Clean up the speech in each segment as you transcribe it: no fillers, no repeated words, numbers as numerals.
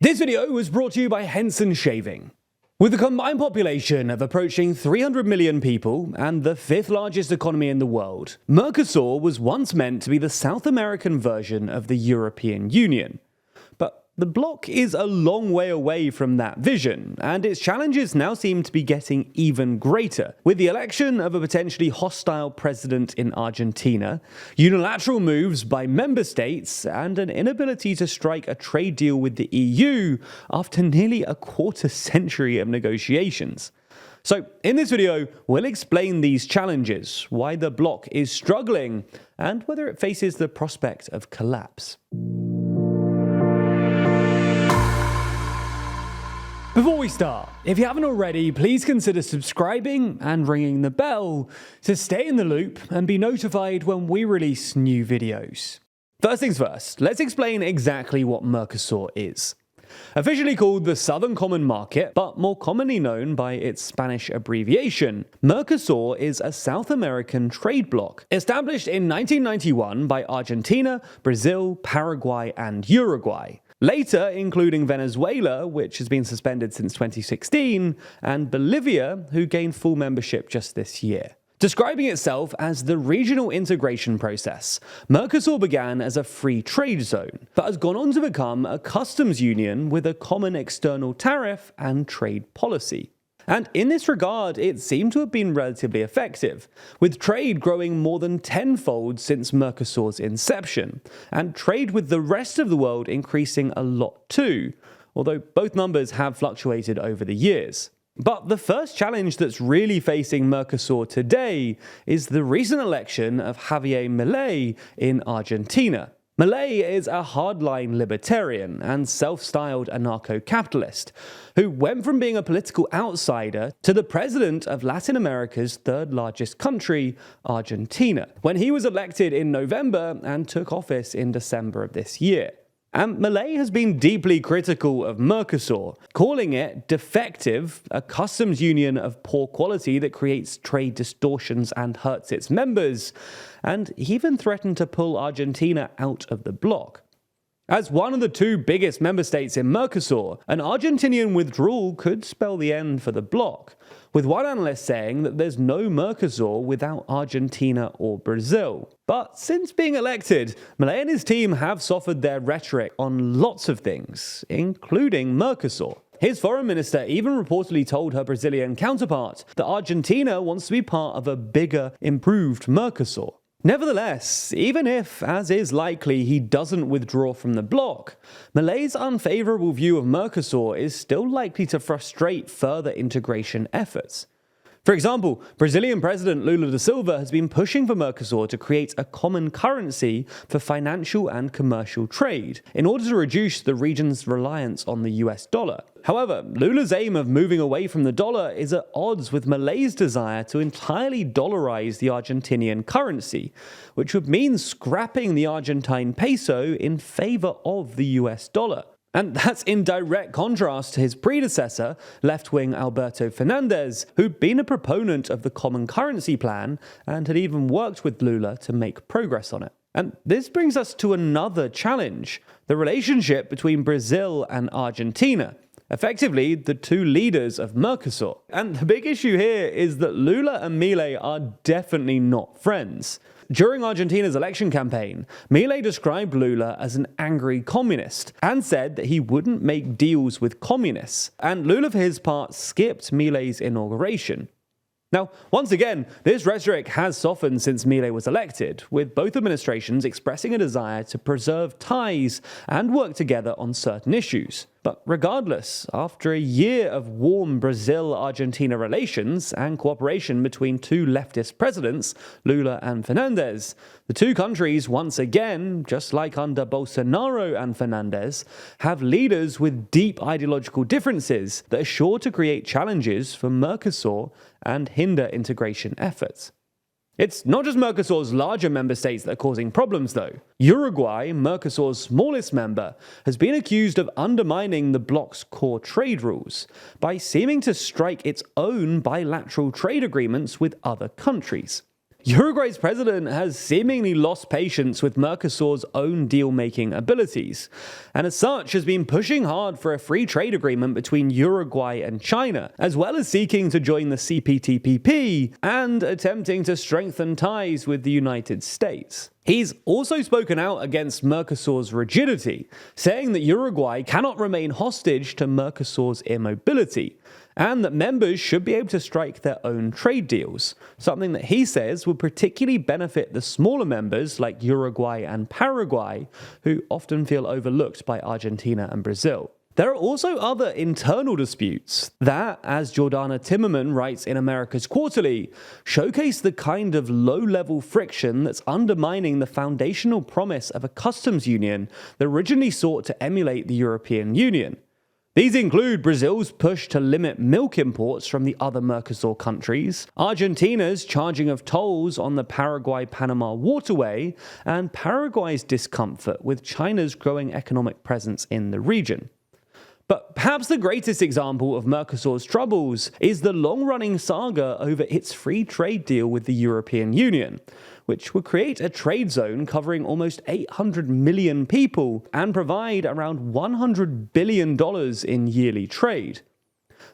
This video was brought to you by Henson Shaving. With a combined population of approaching 300 million people and the fifth largest economy in the world, Mercosur was once meant to be the South American version of the European Union. But the bloc is a long way away from that vision, and its challenges now seem to be getting even greater, with the election of a potentially hostile president in Argentina, unilateral moves by member states, and an inability to strike a trade deal with the EU after nearly a quarter century of negotiations. So, in this video, we'll explain these challenges, why the bloc is struggling, and whether it faces the prospect of collapse. Before we start, if you haven't already, please consider subscribing and ringing the bell to stay in the loop and be notified when we release new videos. First things first, let's explain exactly what Mercosur is. Officially called the Southern Common Market, but more commonly known by its Spanish abbreviation, Mercosur is a South American trade bloc established in 1991 by Argentina, Brazil, Paraguay, and Uruguay. Later, including Venezuela, which has been suspended since 2016, and Bolivia, who gained full membership just this year. Describing itself as the regional integration process, Mercosur began as a free trade zone, but has gone on to become a customs union with a common external tariff and trade policy. And in this regard, it seemed to have been relatively effective, with trade growing more than tenfold since Mercosur's inception, and trade with the rest of the world increasing a lot too, although both numbers have fluctuated over the years. But the first challenge that's really facing Mercosur today is the recent election of Javier Milei in Argentina. Milei is a hardline libertarian and self-styled anarcho-capitalist who went from being a political outsider to the president of Latin America's third largest country, Argentina, when he was elected in November and took office in December of this year. And Milei has been deeply critical of Mercosur, calling it defective, a customs union of poor quality that creates trade distortions and hurts its members, and he even threatened to pull Argentina out of the bloc. As one of the two biggest member states in Mercosur, an Argentinian withdrawal could spell the end for the bloc, with one analyst saying that there's no Mercosur without Argentina or Brazil. But since being elected, Milei and his team have softened their rhetoric on lots of things, including Mercosur. His foreign minister even reportedly told her Brazilian counterpart that Argentina wants to be part of a bigger, improved Mercosur. Nevertheless, even if, as is likely, he doesn't withdraw from the bloc, Milei's unfavorable view of Mercosur is still likely to frustrate further integration efforts. For example, Brazilian President Lula da Silva has been pushing for Mercosur to create a common currency for financial and commercial trade in order to reduce the region's reliance on the US dollar. However, Lula's aim of moving away from the dollar is at odds with Milei's desire to entirely dollarize the Argentinian currency, which would mean scrapping the Argentine peso in favor of the US dollar. And that's in direct contrast to his predecessor, left-wing Alberto Fernandez, who'd been a proponent of the common currency plan and had even worked with Lula to make progress on it. And this brings us to another challenge, the relationship between Brazil and Argentina, effectively the two leaders of Mercosur. And the big issue here is that Lula and Milei are definitely not friends. During Argentina's election campaign, Milei described Lula as an angry communist and said that he wouldn't make deals with communists, and Lula for his part skipped Milei's inauguration. Now, once again, this rhetoric has softened since Milei was elected, with both administrations expressing a desire to preserve ties and work together on certain issues. But regardless, after a year of warm Brazil-Argentina relations and cooperation between two leftist presidents, Lula and Fernandez, the two countries once again, just like under Bolsonaro and Fernandez, have leaders with deep ideological differences that are sure to create challenges for Mercosur and hinder integration efforts. It's not just Mercosur's larger member states that are causing problems, though. Uruguay, Mercosur's smallest member, has been accused of undermining the bloc's core trade rules by seeming to strike its own bilateral trade agreements with other countries. Uruguay's president has seemingly lost patience with Mercosur's own deal-making abilities, and as such has been pushing hard for a free trade agreement between Uruguay and China, as well as seeking to join the CPTPP and attempting to strengthen ties with the United States. He's also spoken out against Mercosur's rigidity, saying that Uruguay cannot remain hostage to Mercosur's immobility, and that members should be able to strike their own trade deals, something that he says will particularly benefit the smaller members like Uruguay and Paraguay, who often feel overlooked by Argentina and Brazil. There are also other internal disputes that, as Jordana Timmerman writes in America's Quarterly, showcase the kind of low-level friction that's undermining the foundational promise of a customs union that originally sought to emulate the European Union. These include Brazil's push to limit milk imports from the other Mercosur countries, Argentina's charging of tolls on the Paraguay-Panama waterway, and Paraguay's discomfort with China's growing economic presence in the region. But perhaps the greatest example of Mercosur's troubles is the long-running saga over its free trade deal with the European Union, which would create a trade zone covering almost 800 million people and provide around $100 billion in yearly trade.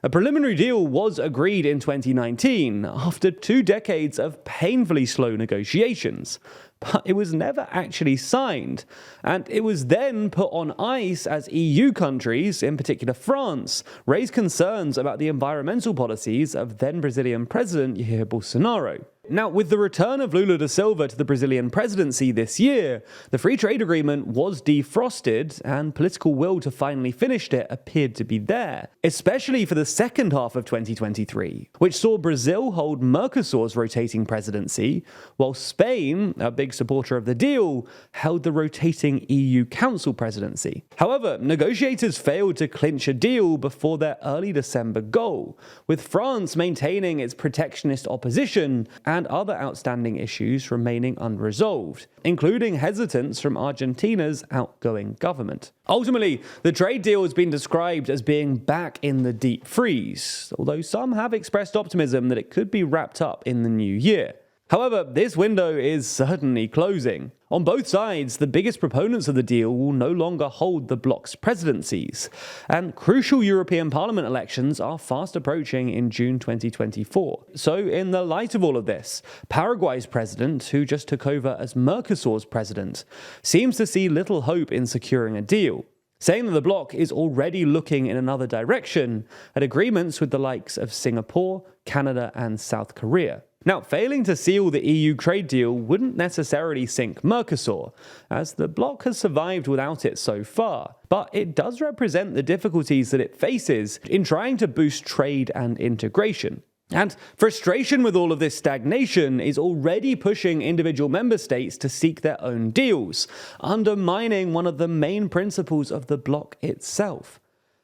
A preliminary deal was agreed in 2019 after 2 decades of painfully slow negotiations, but it was never actually signed, and it was then put on ice as EU countries, in particular France, raised concerns about the environmental policies of then Brazilian President Jair Bolsonaro. Now, with the return of Lula da Silva to the Brazilian presidency this year, the free trade agreement was defrosted and political will to finally finish it appeared to be there, especially for the second half of 2023, which saw Brazil hold Mercosur's rotating presidency, while Spain, a big supporter of the deal, held the rotating EU Council presidency. However, negotiators failed to clinch a deal before their early December goal, with France maintaining its protectionist opposition and other outstanding issues remaining unresolved, including hesitance from Argentina's outgoing government. Ultimately, the trade deal has been described as being back in the deep freeze, although some have expressed optimism that it could be wrapped up in the new year. However, this window is certainly closing. On both sides, the biggest proponents of the deal will no longer hold the bloc's presidencies, and crucial European Parliament elections are fast approaching in June 2024. So, in the light of all of this, Paraguay's president, who just took over as Mercosur's president, seems to see little hope in securing a deal, saying that the bloc is already looking in another direction at agreements with the likes of Singapore, Canada, and South Korea. Now, failing to seal the EU trade deal wouldn't necessarily sink Mercosur, as the bloc has survived without it so far, but it does represent the difficulties that it faces in trying to boost trade and integration. And frustration with all of this stagnation is already pushing individual member states to seek their own deals, undermining one of the main principles of the bloc itself.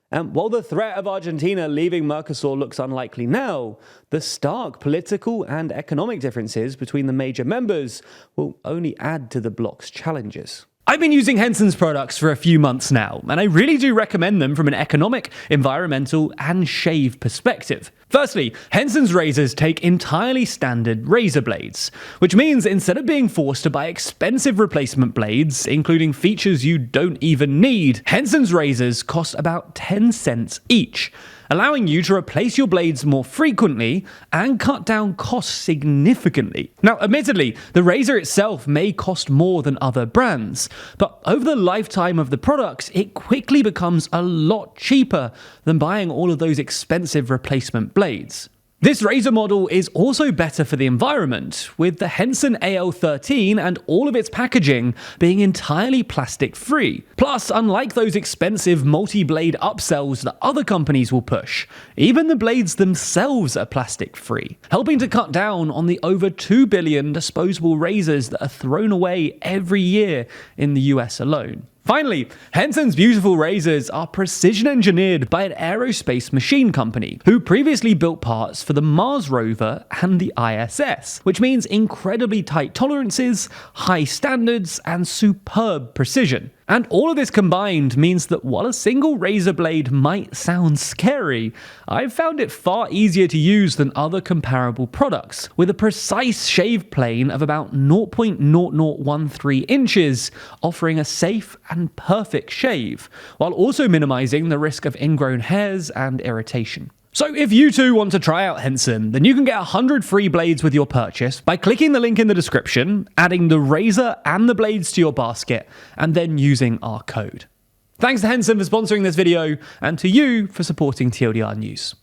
And while the threat of Argentina leaving Mercosur looks unlikely now, the stark political and economic differences between the major members will only add to the bloc's challenges. I've been using Henson's products for a few months now, and I really do recommend them from an economic, environmental, and shave perspective. Firstly, Henson's razors take entirely standard razor blades, which means instead of being forced to buy expensive replacement blades, including features you don't even need, Henson's razors cost about 10 cents each, allowing you to replace your blades more frequently and cut down costs significantly. Now, admittedly, the razor itself may cost more than other brands, but over the lifetime of the products, it quickly becomes a lot cheaper than buying all of those expensive replacement blades. This razor model is also better for the environment, with the Henson AL13 and all of its packaging being entirely plastic-free. Plus, unlike those expensive multi-blade upsells that other companies will push, even the blades themselves are plastic-free, helping to cut down on the over 2 billion disposable razors that are thrown away every year in the US alone. Finally, Henson's beautiful razors are precision engineered by an aerospace machine company who previously built parts for the Mars rover and the ISS, which means incredibly tight tolerances, high standards, and superb precision. And all of this combined means that while a single razor blade might sound scary, I've found it far easier to use than other comparable products, with a precise shave plane of about 0.0013 inches, offering a safe and perfect shave, while also minimizing the risk of ingrown hairs and irritation. So if you too want to try out Henson, then you can get 100 free blades with your purchase by clicking the link in the description, adding the razor and the blades to your basket, and then using our code. Thanks to Henson for sponsoring this video, and to you for supporting TLDR News.